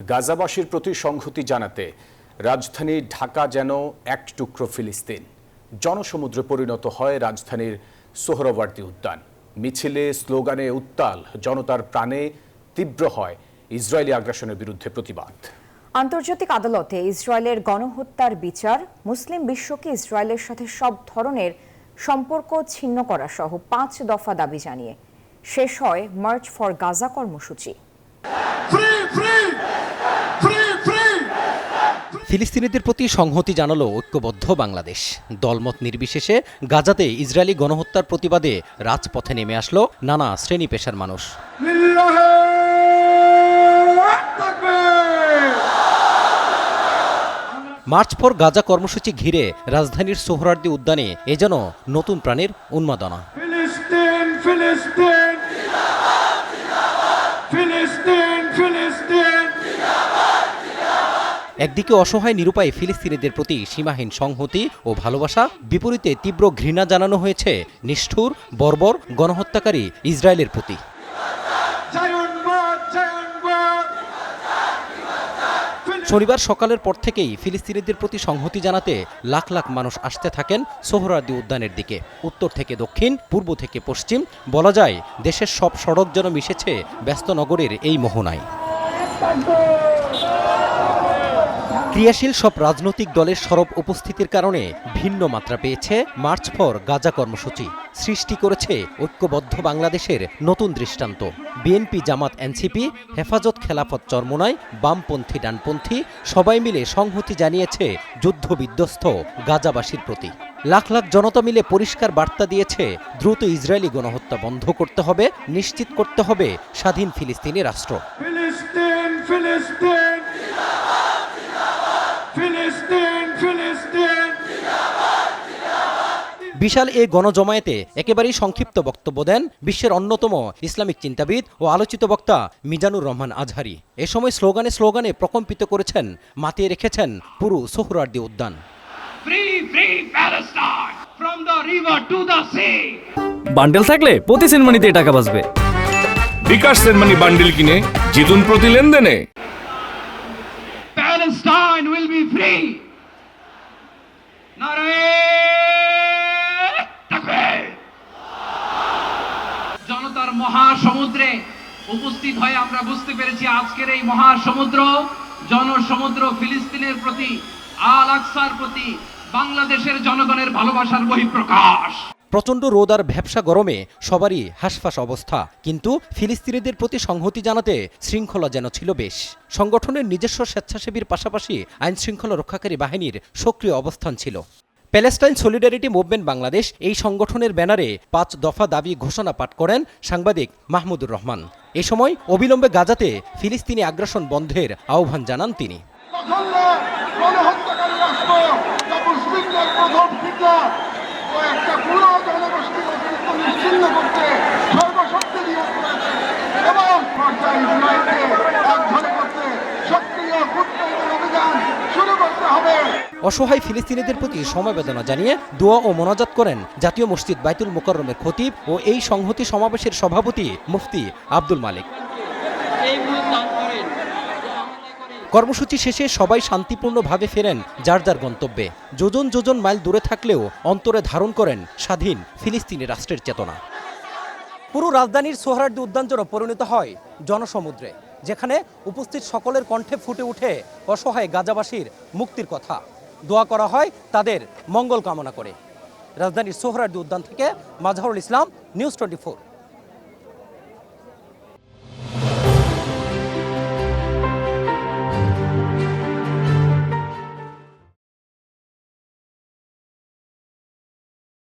গাজাবাসীর প্রতি সংহতি জানাতে রাজধানী ঢাকা যেন এক টুকরো ফিলিস্তিন। জনসমুদ্রে পরিণত হয় রাজধানীর সোহরাওয়ার্দী উদ্যান। মিছিলে স্লোগানে উত্তাল জনতার প্রাণে তীব্র হয় ইসরায়েলি আগ্রাসনের বিরুদ্ধে প্রতিবাদ। আন্তর্জাতিক আদালতে ইসরায়েলের গণহত্যার বিচার, মুসলিম বিশ্বকে ইসরায়েলের সাথে সব ধরনের সম্পর্ক ছিন্ন করা সহ 5 দফা দাবি জানিয়ে শেষ হয় মার্চ ফর গাজা কর্মসূচি। ফিলিস্তিনিদের প্রতি সংহতি জানালো ঐক্যবদ্ধ বাংলাদেশ। দলমত নির্বিশেষে গাজাতে ইসরায়েলি গণহত্যার প্রতিবাদে রাজপথে নেমে আসলো নানা শ্রেণী পেশার মানুষ। মার্চ ফর গাজা কর্মসূচি ঘিরে রাজধানীর সোহরাওয়ার্দী উদ্যানে এ যেন নতুন প্রাণের উন্মাদনা। একদিকে অসহায় নিরুপায় ফিলিস্তিনিদের প্রতি সীমাহীন সংহতি ও ভালোবাসা, বিপরীতে তীব্র ঘৃণা জানানো হয়েছে নিষ্ঠুর বর্বর গণহত্যাকারী ইসরায়েলের প্রতি। শনিবার সকালের পর থেকেই ফিলিস্তিনিদের প্রতি সংহতি জানাতে লাখ লাখ মানুষ আসতে থাকেন সোহরাওয়ার্দী উদ্যানের দিকে। উত্তর থেকে দক্ষিণ, পূর্ব থেকে পশ্চিম, বলা যায় দেশের সব সড়ক যেন মিশেছে ব্যস্ত নগরের এই মোহনায়। ক্রিয়াশীল সব রাজনৈতিক দলের সরব উপস্থিতির কারণে ভিন্ন মাত্রা পেয়েছে মার্চ ফর গাজা কর্মসূচি। সৃষ্টি করেছে ঐক্যবদ্ধ বাংলাদেশের নতুন দৃষ্টান্ত। বিএনপি, জামাত, এনসিপি, হেফাজত, খেলাফত, চরমোনাই, বামপন্থী, ডানপন্থী সবাই মিলে সংহতি জানিয়েছে যুদ্ধবিধ্বস্ত গাজাবাসীর প্রতি। লাখ লাখ জনতা মিলে পরিষ্কার বার্তা দিয়েছে, দ্রুত ইসরায়েলি গণহত্যা বন্ধ করতে হবে, নিশ্চিত করতে হবে স্বাধীন ফিলিস্তিনি রাষ্ট্র। বিশাল এই গণজমায়েতে একেবারেই সংক্ষিপ্ত বক্তব্য দেন বিশ্বের অন্যতম ইসলামিক চিন্তাবিদ ও আলোচিত বক্তা মিজানুর রহমান আজহারি। এ সময় স্লোগানে স্লোগানে প্রকম্পিত করেছেন, মাতিয়ে রেখেছেন পুরো সোহরাওয়ার্দী উদ্যান। বান্ডেল থাকলে প্রতি সেনমানিতে টাকা বাঁচবে। বিকাশ সেনমানি বান্ডেল কিনে জিতুন প্রতি লেনদেনে। Palestine will be free. জনতার মহাসমুদ্রে উপস্থিত হয়ে আমরা বুঝতে পেরেছি আজকের এই মহাসমুদ্র জনসমুদ্র ফিলিস্তিনের প্রতি, আল আকসার প্রতি বাংলাদেশের জনগণের ভালোবাসার বহিঃপ্রকাশ। প্রচণ্ড রোদ আর ভ্যাপসা গরমে সবারই হাঁসফাঁস অবস্থা, কিন্তু ফিলিস্তিনিদের প্রতি সংহতি জানাতে শৃঙ্খলা যেন ছিল বেশ। সংগঠনের নিজস্ব স্বেচ্ছাসেবীর পাশাপাশি আইন শৃঙ্খলা রক্ষাকারী বাহিনীর সক্রিয় অবস্থান ছিল। প্যালেস্টাইন সলিডারিটি মুভমেন্ট বাংলাদেশ এই সংগঠনের ব্যানারে 5 দফা দাবি ঘোষণা পাঠ করেন সাংবাদিক মাহমুদুর রহমান। এ সময় অবিলম্বে গাজাতে ফিলিস্তিনি আগ্রাসন বন্ধের আহ্বান জানান তিনি। অসহায় ফিলিস্তিনিদের প্রতি সমবেদনা জানিয়ে দোয়া ও মোনাজাত করেন জাতীয় মসজিদ বাইতুল মুকাররমের খতিব ও এই সংহতি সমাবেশের সভাপতি মুফতি আব্দুল মালিক। কর্মসূচি শেষে সবাই শান্তিপূর্ণভাবে ফেরেন যার যার গন্তব্যে। যোজন যোজন মাইল দূরে থাকলেও অন্তরে ধারণ করেন স্বাধীন ফিলিস্তিনি রাষ্ট্রের চেতনা। পুরো রাজধানীর সোহরাওয়ার্দী উদ্যান যেন পরিণত হয় জনসমুদ্রে, যেখানে উপস্থিত সকলের কণ্ঠে ফুটে ওঠে অসহায় গাজাবাসীর মুক্তির কথা। দোয়া করা হয় তাদের মঙ্গল কামনা করে। রাজধানীর সোহরাওয়ার্দী উদ্যান থেকে মাজহারুল ইসলাম, নিউজ 24।